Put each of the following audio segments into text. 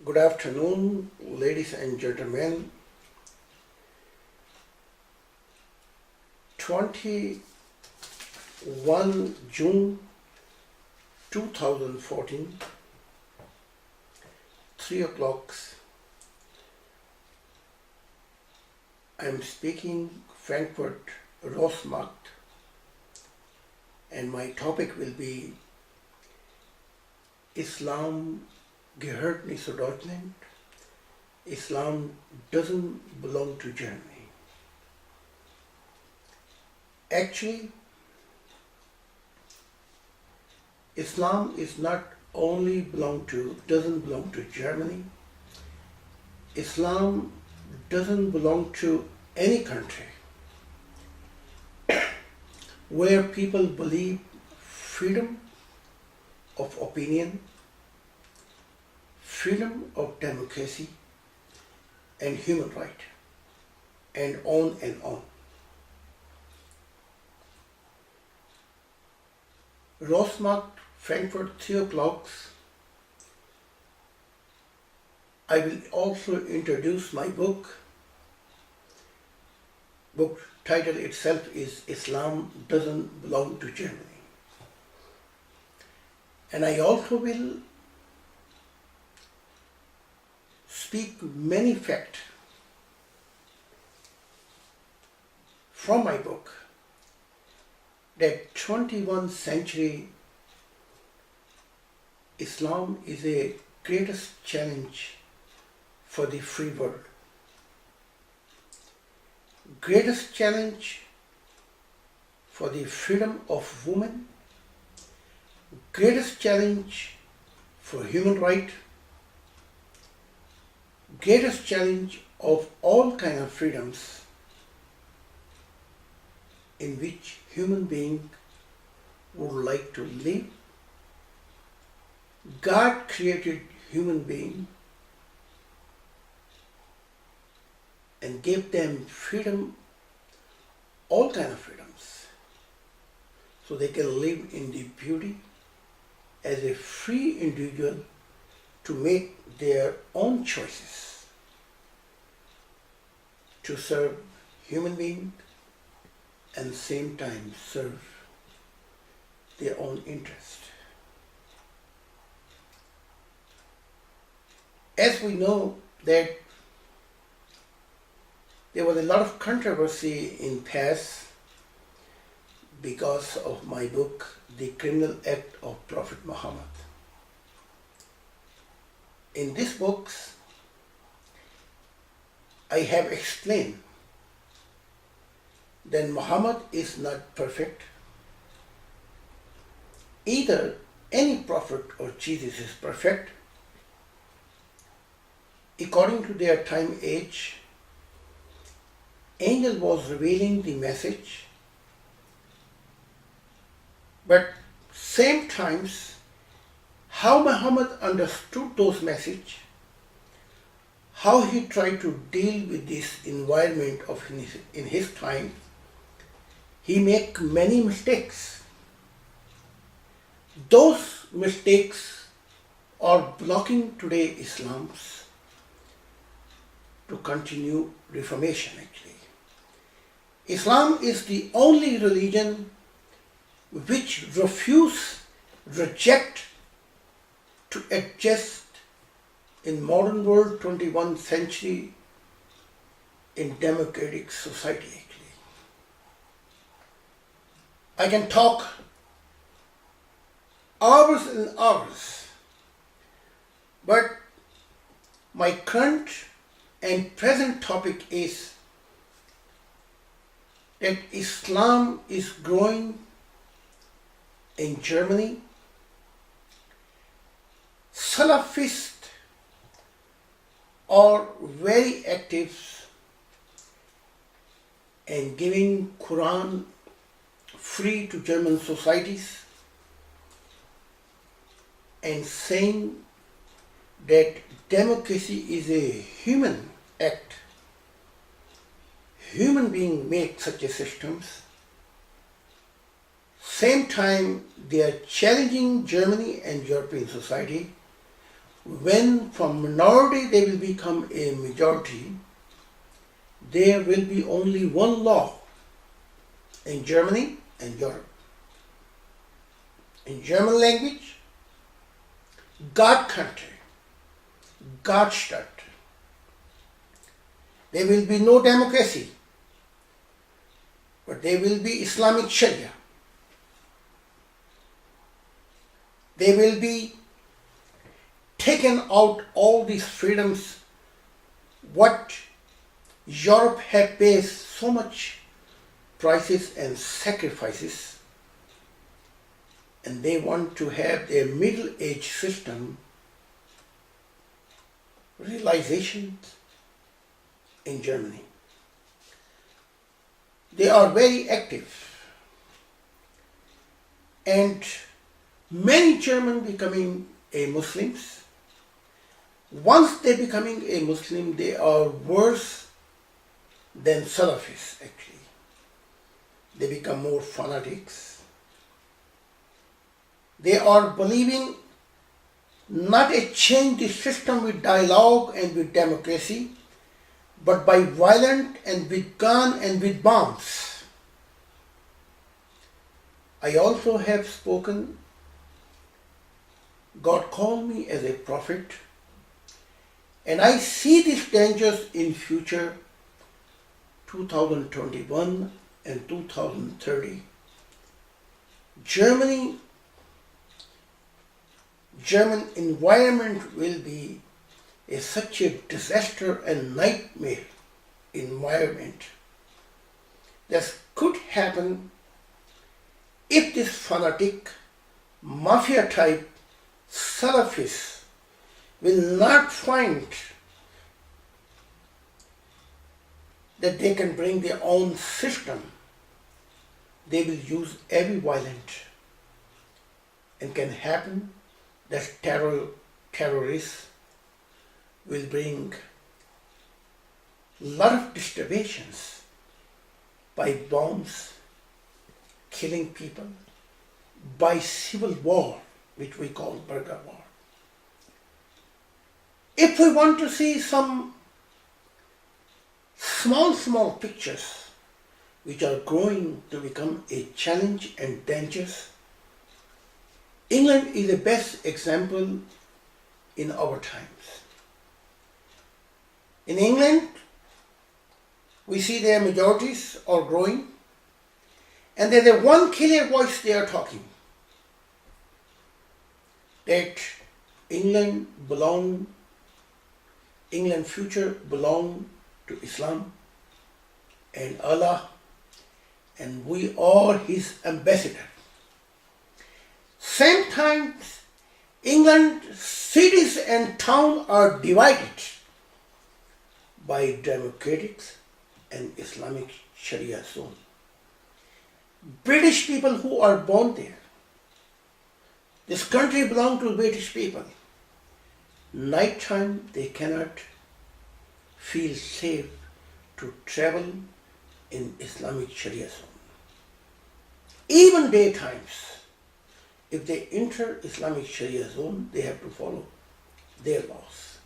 Good afternoon, ladies and gentlemen. 21 June 2014, 3 o'clock. I am speaking Frankfurt, Roßmarkt, and my topic will be Islam gehört nicht zu Deutschland. Islam doesn't belong to Germany. Actually, Islam is not only doesn't belong to Germany. Islam doesn't belong to any country where people believe freedom of opinion, freedom of democracy, and human right, and on and on. Roßmarkt, Frankfurt, 3 o'clock. I will also introduce my book. Book title itself is Islam Doesn't Belong to Germany. And I also will speak many facts from my book that 21st century Islam is the greatest challenge for the free world. Greatest challenge for the freedom of women, greatest challenge for human right, greatest challenge of all kinds of freedoms in which human being would like to live. God created human being and gave them freedom, all kinds of freedoms, so they can live in the beauty as a free individual to make their own choices, to serve human beings and same time serve their own interest. As we know that there was a lot of controversy in past because of my book, The Criminal Act of Prophet Muhammad. In this book, I have explained that Muhammad is not perfect. Either any prophet or Jesus is perfect. According to their time age, angel was revealing the message, but same times how Muhammad understood those messages, how he tried to deal with this environment in his time, he make many mistakes. Those mistakes are blocking today Islam's to continue reformation actually. Islam is the only religion which reject to adjust in modern world 21st century in democratic society actually. I can talk hours and hours, but my current and present topic is that Islam is growing in Germany. Salafists are very active in giving Quran free to German societies and saying that democracy is a human act. Human beings make such a systems. Same time they are challenging Germany and European society when from minority they will become a majority, there will be only one law in Germany and Europe. In German language, God country, God Staat. There will be no democracy, but there will be Islamic Sharia. They will be taken out all these freedoms what Europe have paid so much prices and sacrifices, and they want to have their middle age system realization in Germany. They are very active, and many Germans becoming a Muslims. Once they becoming a Muslim, they are worse than Salafis actually. They become more fanatics. They are believing not a change the system with dialogue and with democracy, but by violence and with gun and with bombs. I also have spoken, God called me as a prophet, and I see these dangers in future 2021 and 2030. German environment will be such a disaster and nightmare environment that could happen if this fanatic, mafia type Salafists will not find that they can bring their own system. They will use every violence, and can happen that terrorists will bring a lot of disturbations by bombs, killing people, by civil war, which we call Burger War. If we want to see some small pictures which are growing to become a challenge and dangerous, England is the best example in our times. In England, we see their majorities are growing, and there's a one clear voice they are talking, that England future belong to Islam and Allah, and we are His ambassador. Same time, England cities and towns are divided by democrats and Islamic Sharia zone. British people who are born there, this country belongs to British people. Nighttime they cannot feel safe to travel in Islamic Sharia zone. Even daytimes, if they enter Islamic Sharia zone, they have to follow their laws.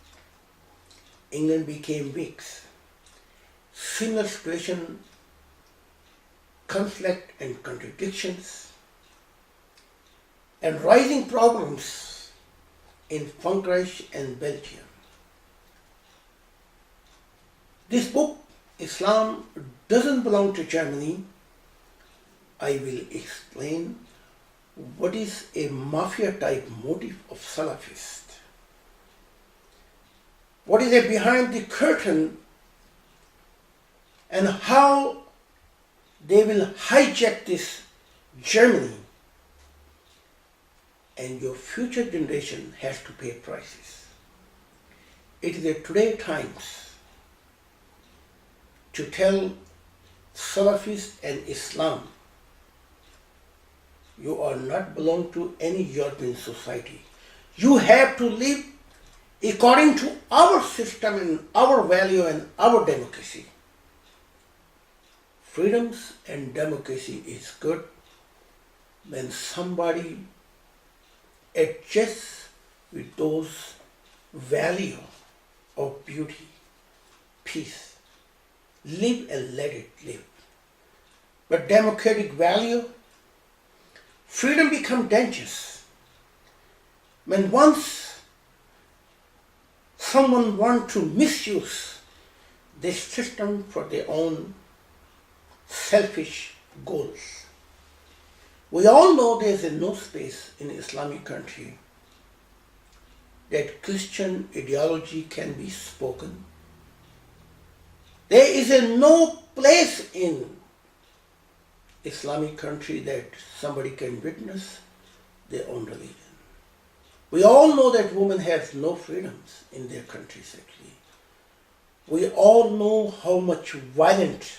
England became weak. Similar situation, conflict and contradictions, and rising problems in Frankreich and Belgium. This book, Islam doesn't belong to Germany. I will explain what is a mafia type motive of Salafist. What is behind the curtain, and how they will hijack this Germany, and your future generation has to pay prices. It is a today times to tell Salafists and Islam, you are not belong to any European society. You have to live according to our system and our value and our democracy. Freedoms and democracy is good when somebody adjusts with those value of beauty, peace. Live and let it live. But democratic value, freedom becomes dangerous. When once someone wants to misuse this system for their own selfish goals. We all know there is no space in Islamic country that Christian ideology can be spoken. There is no place in Islamic country that somebody can witness their own religion. We all know that women have no freedoms in their countries actually. We all know how much violent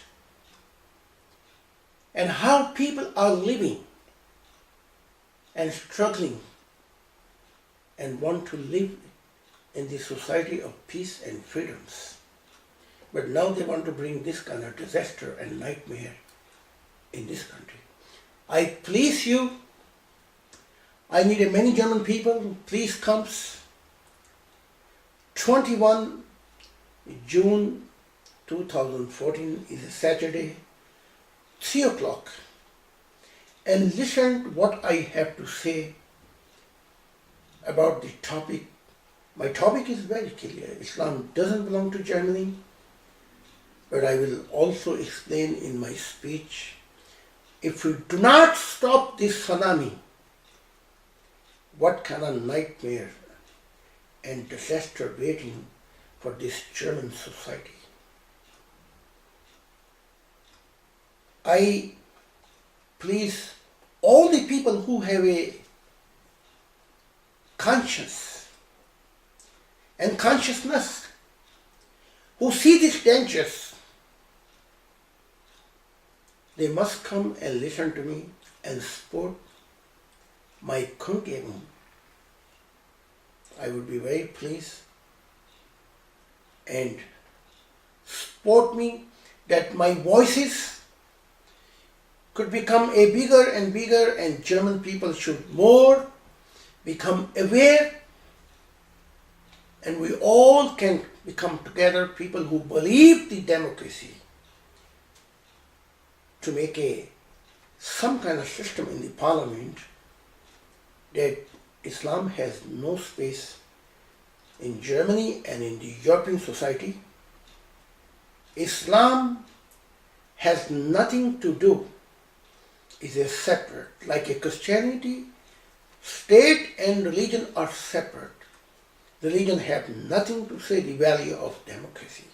and how people are living and struggling and want to live in the society of peace and freedoms. But now they want to bring this kind of disaster and nightmare in this country. I please you, I need many German people, please come 21 June 2014 is a Saturday, 3 o'clock, and listen to what I have to say about the topic. My topic is very clear. Islam doesn't belong to Germany, but I will also explain in my speech, if we do not stop this tsunami, what kind of nightmare and disaster waiting for this German society. I please all the people who have a conscience and consciousness, who see these dangers, they must come and listen to me and support my Kungebung. I would be very pleased and support me that my voices could become a bigger and bigger, and German people should more become aware, and we all can become together people who believe the democracy to make some kind of system in the parliament that Islam has no space in Germany and in the European society. Islam has nothing to do, is a separate, like a Christianity, state and religion are separate. Religion have nothing to say the value of democracy.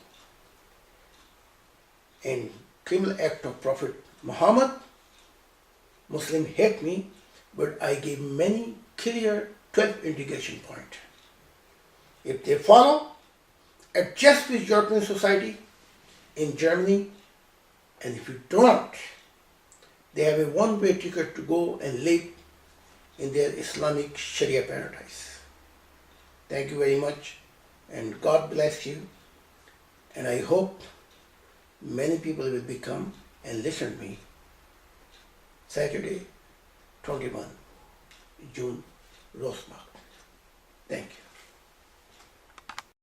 And criminal act of Prophet Muhammad, Muslim hate me, but I give many clear 12 integration points. If they follow, adjust with European society in Germany, and if you don't, they have a one-way ticket to go and live in their Islamic Sharia paradise. Thank you very much, and God bless you, and I hope many people will become and listen to me Saturday, 21 June, Roßmarkt. Thank you.